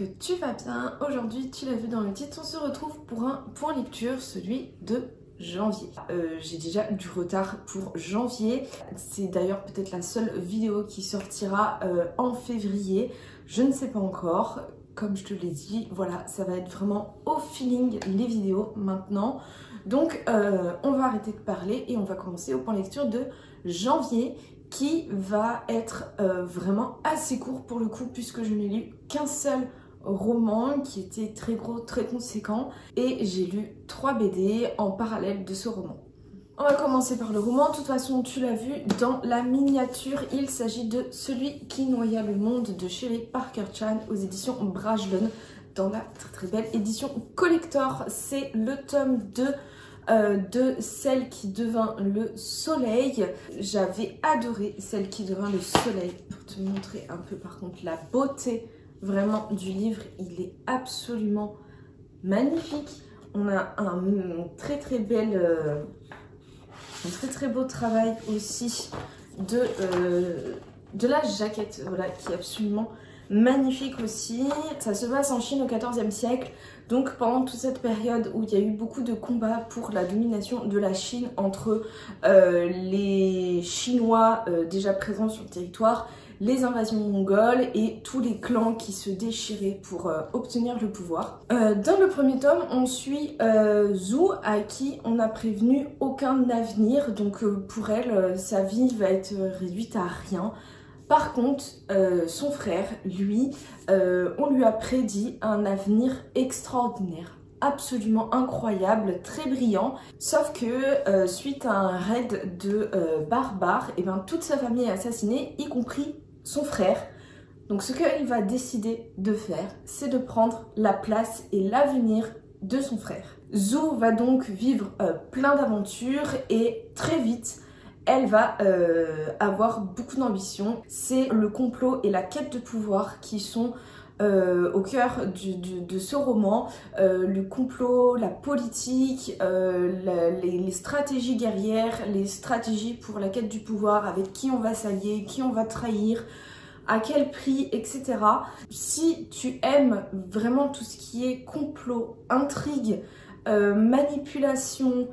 que tu vas bien. Aujourd'hui, tu l'as vu dans le titre, on se retrouve pour un point lecture, celui de janvier. J'ai déjà du retard pour janvier. C'est d'ailleurs peut-être la seule vidéo qui sortira en février. Je ne sais pas encore. Comme je te l'ai dit, voilà, ça va être vraiment au feeling les vidéos maintenant. Donc, on va arrêter de parler et on va commencer au point lecture de janvier, qui va être vraiment assez court pour le coup, puisque je n'ai lu qu'un seul roman qui était très gros, très conséquent, et j'ai lu 3 BD en parallèle de ce roman. On va commencer par le roman. De toute façon, tu l'as vu dans la miniature, il s'agit de Celui qui noya le monde de Sheri Parker Chan aux éditions Brajlon, dans la très belle édition collector. C'est le tome 2 de Celle qui devint le soleil. J'avais adoré Celle qui devint le soleil. Pour te montrer un peu par contre la beauté vraiment du livre, il est absolument magnifique. On a un très beau travail aussi de la jaquette, voilà, qui est absolument magnifique aussi. Ça se passe en Chine au XIVe siècle, donc pendant toute cette période où il y a eu beaucoup de combats pour la domination de la Chine entre les Chinois déjà présents sur le territoire, les invasions mongoles et tous les clans qui se déchiraient pour obtenir le pouvoir. Dans le premier tome, on suit Zhu, à qui on a prévenu aucun avenir, donc pour elle, sa vie va être réduite à rien. Par contre, son frère, lui, on lui a prédit un avenir extraordinaire, absolument incroyable, très brillant. Sauf que suite à un raid de barbares, et ben, toute sa famille est assassinée, y compris son frère. Donc ce qu'il va décider de faire, c'est de prendre la place et l'avenir de son frère. Zhu va donc vivre plein d'aventures et très vite, elle va avoir beaucoup d'ambition. C'est le complot et la quête de pouvoir qui sont au cœur de ce roman. Le complot, la politique, les stratégies guerrières, les stratégies pour la quête du pouvoir, avec qui on va s'allier, qui on va trahir, à quel prix, etc. Si tu aimes vraiment tout ce qui est complot, intrigue, manipulation,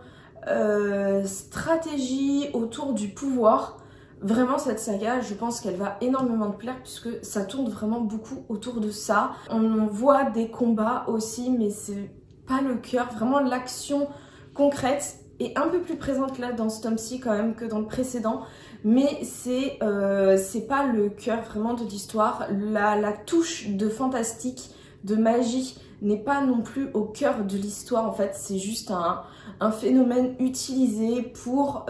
stratégie autour du pouvoir, vraiment cette saga, je pense qu'elle va énormément te plaire, puisque ça tourne vraiment beaucoup autour de ça. On voit des combats aussi, mais c'est pas le cœur. Vraiment l'action concrète est un peu plus présente là dans ce tome-ci quand même que dans le précédent, mais c'est pas le cœur vraiment de l'histoire. La touche de fantastique, de magie n'est pas non plus au cœur de l'histoire. En fait, c'est juste un phénomène utilisé pour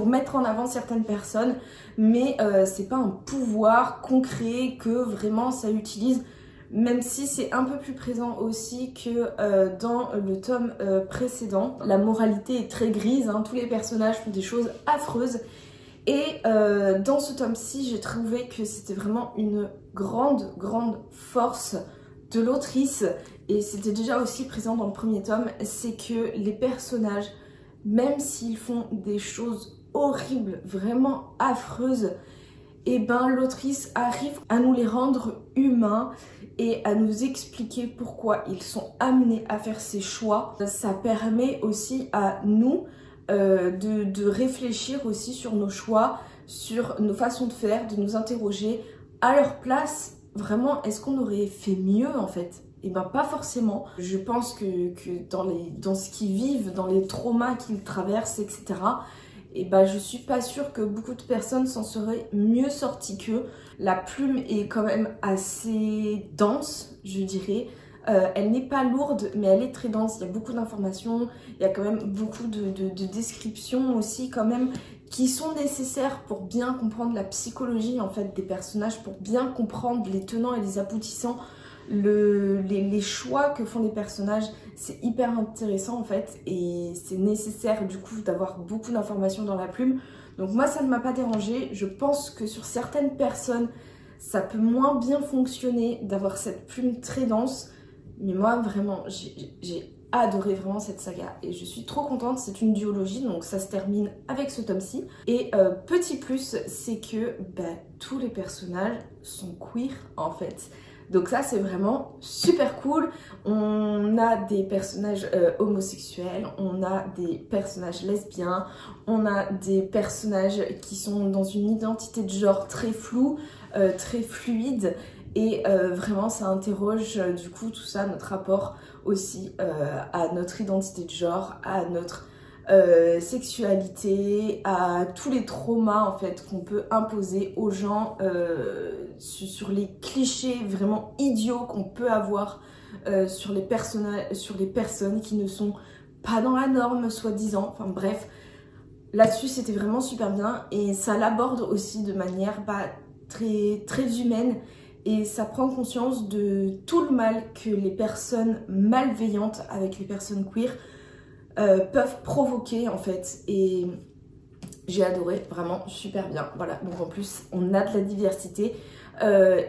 mettre en avant certaines personnes, mais c'est pas un pouvoir concret que vraiment ça utilise, même si c'est un peu plus présent aussi que dans le tome précédent. La moralité est très grise, hein, tous les personnages font des choses affreuses, et dans ce tome-ci, j'ai trouvé que c'était vraiment une grande force de l'autrice, et c'était déjà aussi présent dans le premier tome, c'est que les personnages, même s'ils font des choses horribles, vraiment affreuses, et ben l'autrice arrive à nous les rendre humains et à nous expliquer pourquoi ils sont amenés à faire ces choix. Ça permet aussi à nous de réfléchir aussi sur nos choix, sur nos façons de faire, de nous interroger à leur place. Vraiment, est-ce qu'on aurait fait mieux en fait? Et ben pas forcément. Je pense que dans ce qu'ils vivent, dans les traumas qu'ils traversent, etc., et ben je suis pas sûre que beaucoup de personnes s'en seraient mieux sorties qu'eux. La plume est quand même assez dense, je dirais. Elle n'est pas lourde, mais elle est très dense. Il y a beaucoup d'informations, il y a quand même beaucoup de descriptions aussi quand même, qui sont nécessaires pour bien comprendre la psychologie en fait des personnages, pour bien comprendre les tenants et les aboutissants, les choix que font les personnages. C'est hyper intéressant en fait, et c'est nécessaire du coup d'avoir beaucoup d'informations dans la plume. Donc moi ça ne m'a pas dérangé. Je pense que sur certaines personnes ça peut moins bien fonctionner d'avoir cette plume très dense, mais moi vraiment j'ai adoré vraiment cette saga et je suis trop contente. C'est une duologie, donc ça se termine avec ce tome-ci. Et petit plus, c'est que tous les personnages sont queer en fait. Donc ça c'est vraiment super cool. On a des personnages homosexuels, on a des personnages lesbiens, on a des personnages qui sont dans une identité de genre très floue, très fluide. Et vraiment ça interroge du coup tout ça, notre rapport aussi à notre identité de genre, à notre sexualité, à tous les traumas en fait qu'on peut imposer aux gens sur les clichés vraiment idiots qu'on peut avoir sur les personnes qui ne sont pas dans la norme soi-disant. Enfin bref, là-dessus c'était vraiment super bien et ça l'aborde aussi de manière très humaine. Et ça prend conscience de tout le mal que les personnes malveillantes avec les personnes queer peuvent provoquer en fait. Et j'ai adoré, vraiment super bien. Voilà, donc en plus on a de la diversité.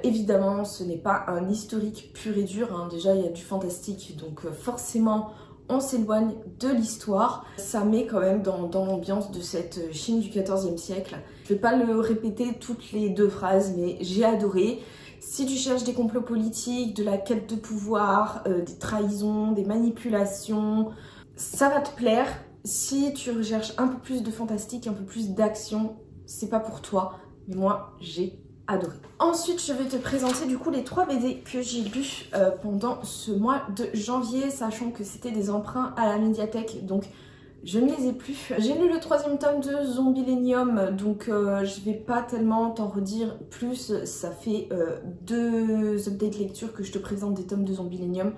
Évidemment ce n'est pas un historique pur et dur, hein. Déjà il y a du fantastique, donc forcément on s'éloigne de l'histoire. Ça met quand même dans l'ambiance de cette Chine du XIVe siècle. Je vais pas le répéter toutes les 2 phrases, mais j'ai adoré. Si tu cherches des complots politiques, de la quête de pouvoir, des trahisons, des manipulations, ça va te plaire. Si tu recherches un peu plus de fantastique, un peu plus d'action, c'est pas pour toi. Mais moi, j'ai adoré. Ensuite, je vais te présenter du coup les 3 BD que j'ai lus pendant ce mois de janvier, sachant que c'était des emprunts à la médiathèque, donc je ne les ai plus. J'ai lu le 3e tome de Zombilenium, donc je vais pas tellement t'en redire plus. Ça fait 2 updates lecture que je te présente des tomes de Zombilenium,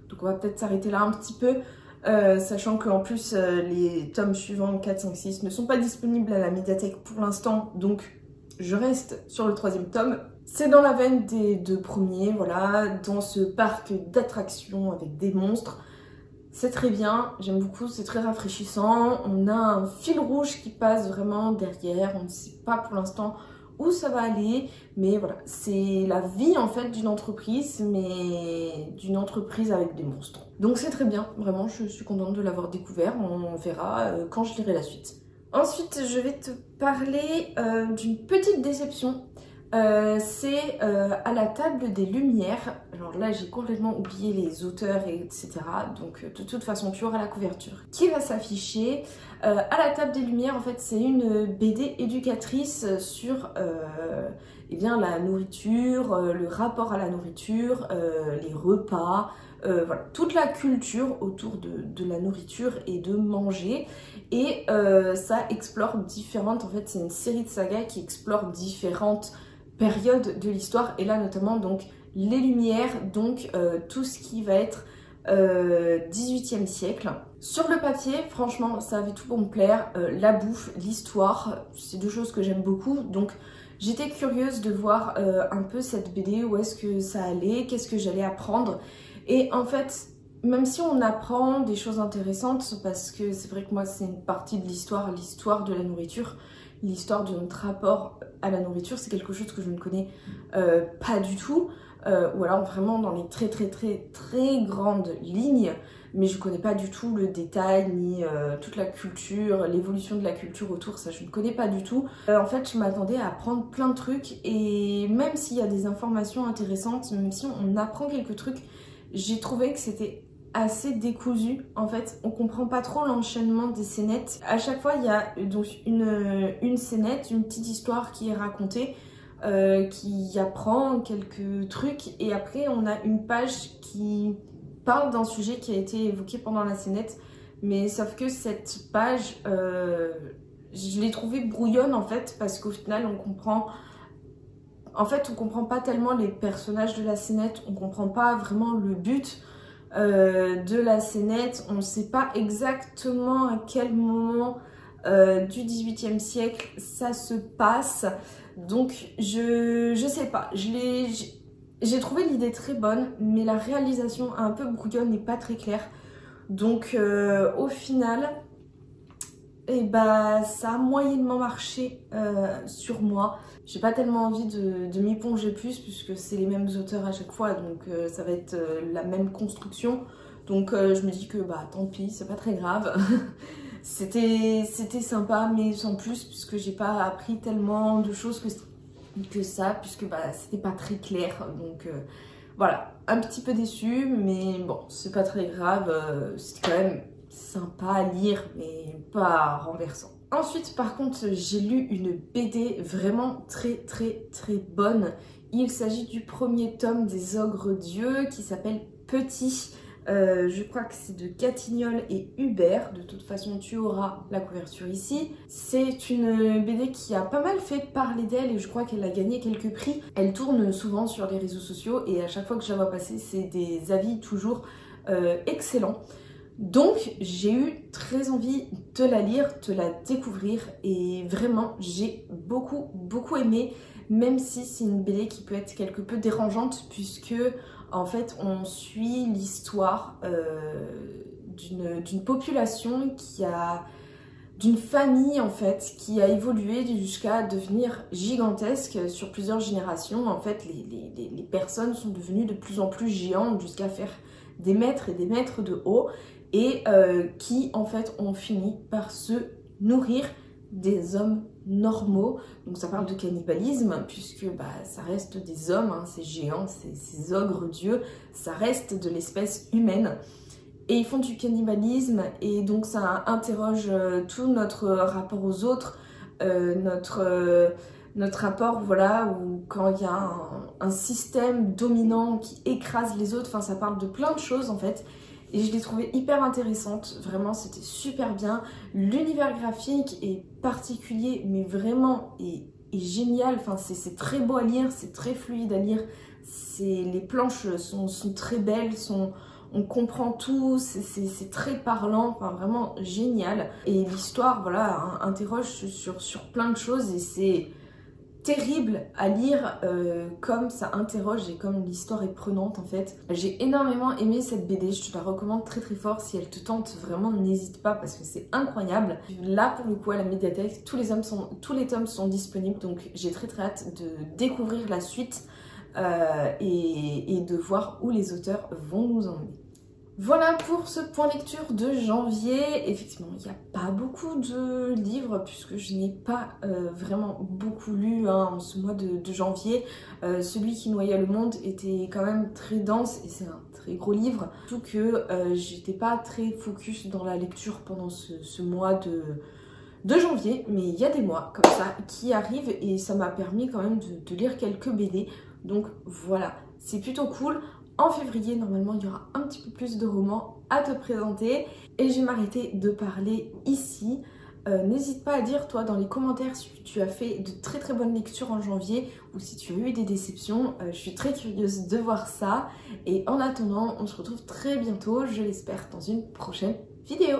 donc on va peut-être s'arrêter là un petit peu. Sachant qu'en plus les tomes suivants 4, 5, 6 ne sont pas disponibles à la médiathèque pour l'instant, donc je reste sur le 3e tome. C'est dans la veine des 2 premiers, voilà, dans ce parc d'attractions avec des monstres. C'est très bien, j'aime beaucoup, c'est très rafraîchissant. On a un fil rouge qui passe vraiment derrière, on ne sait pas pour l'instant où ça va aller, mais voilà, c'est la vie en fait d'une entreprise, mais d'une entreprise avec des monstres. Donc c'est très bien, vraiment, je suis contente de l'avoir découvert, on verra quand je lirai la suite. Ensuite, je vais te parler d'une petite déception. C'est à la table des Lumières. Alors là j'ai complètement oublié les auteurs etc. Donc de toute façon tu auras la couverture qui va s'afficher. À la table des Lumières en fait c'est une BD éducatrice sur eh bien, la nourriture, le rapport à la nourriture, les repas, voilà, toute la culture autour de la nourriture et de manger. Et ça explore différentes, en fait c'est une série de sagas qui explore différentes période de l'histoire et là notamment donc les Lumières, donc tout ce qui va être 18e siècle. Sur le papier franchement ça avait tout pour me plaire, la bouffe, l'histoire, c'est 2 choses que j'aime beaucoup, donc j'étais curieuse de voir un peu cette BD, où est-ce que ça allait, qu'est-ce que j'allais apprendre. Et en fait même si on apprend des choses intéressantes, parce que c'est vrai que moi c'est une partie de l'histoire de la nourriture, l'histoire de notre rapport à la nourriture, c'est quelque chose que je ne connais pas du tout, ou alors vraiment dans les très grandes lignes, mais je ne connais pas du tout le détail, ni toute la culture, l'évolution de la culture autour, ça je ne connais pas du tout. En fait, je m'attendais à apprendre plein de trucs, et même s'il y a des informations intéressantes, même si on apprend quelques trucs, j'ai trouvé que c'était assez décousu. En fait on comprend pas trop l'enchaînement des scénettes. À chaque fois il y a donc une scénette, une petite histoire qui est racontée, qui apprend quelques trucs, et après on a une page qui parle d'un sujet qui a été évoqué pendant la scénette, mais sauf que cette page je l'ai trouvée brouillonne en fait, parce qu'au final on comprend pas tellement les personnages de la scénette, on comprend pas vraiment le but de la scénette, on ne sait pas exactement à quel moment du 18e siècle ça se passe, donc je sais pas, j'ai trouvé l'idée très bonne, mais la réalisation un peu brouillonne et pas très claire, donc au final et bah ça a moyennement marché sur moi. J'ai pas tellement envie de m'y plonger plus, puisque c'est les mêmes auteurs à chaque fois, donc ça va être la même construction. Donc je me dis que bah tant pis, c'est pas très grave. C'était sympa, mais sans plus, puisque j'ai pas appris tellement de choses que ça, puisque bah c'était pas très clair. Donc voilà, un petit peu déçue, mais bon, c'est pas très grave. C'est quand même sympa à lire, mais pas renversant. Ensuite, par contre, j'ai lu une BD vraiment très bonne. Il s'agit du premier tome des Ogres Dieux qui s'appelle Petit. Je crois que c'est de Catignol et Hubert. De toute façon, tu auras la couverture ici. C'est une BD qui a pas mal fait parler d'elle et je crois qu'elle a gagné quelques prix. Elle tourne souvent sur les réseaux sociaux et à chaque fois que je la vois passer, c'est des avis toujours excellents. Donc j'ai eu très envie de la lire, de la découvrir et vraiment j'ai beaucoup aimé, même si c'est une BD qui peut être quelque peu dérangeante puisque en fait on suit l'histoire d'une population d'une famille en fait qui a évolué jusqu'à devenir gigantesque sur plusieurs générations. En fait les personnes sont devenues de plus en plus géantes jusqu'à faire des mètres et des mètres de haut et qui en fait ont fini par se nourrir des hommes normaux. Donc ça parle de cannibalisme puisque bah, ça reste des hommes, hein, ces géants, ces ogres dieux, ça reste de l'espèce humaine. Et ils font du cannibalisme et donc ça interroge tout notre rapport aux autres, notre rapport, voilà, où quand il y a un système dominant qui écrase les autres, enfin ça parle de plein de choses en fait. Et je l'ai trouvée hyper intéressante, vraiment c'était super bien. L'univers graphique est particulier mais vraiment est génial, enfin c'est très beau à lire, c'est très fluide à lire. Les planches sont très belles, on comprend tout, c'est très parlant, enfin vraiment génial. Et l'histoire, voilà, interroge sur plein de choses et c'est terrible à lire comme ça interroge et comme l'histoire est prenante en fait. J'ai énormément aimé cette BD, je te la recommande très fort. Si elle te tente vraiment, n'hésite pas parce que c'est incroyable. Là pour le coup à la médiathèque, tous les tomes sont disponibles, donc j'ai très hâte de découvrir la suite et de voir où les auteurs vont nous emmener. Voilà pour ce point lecture de janvier. Effectivement, il n'y a pas beaucoup de livres puisque je n'ai pas vraiment beaucoup lu en ce mois de janvier. Celui qui noyait le monde était quand même très dense et c'est un très gros livre. Surtout que j'étais pas très focus dans la lecture pendant ce mois de janvier, mais il y a des mois comme ça qui arrivent et ça m'a permis quand même de lire quelques BD. Donc voilà, c'est plutôt cool. En février, normalement, il y aura un petit peu plus de romans à te présenter. Et je vais m'arrêter de parler ici. N'hésite pas à dire, toi, dans les commentaires, si tu as fait de très bonnes lectures en janvier ou si tu as eu des déceptions. Je suis très curieuse de voir ça. Et en attendant, on se retrouve très bientôt, je l'espère, dans une prochaine vidéo.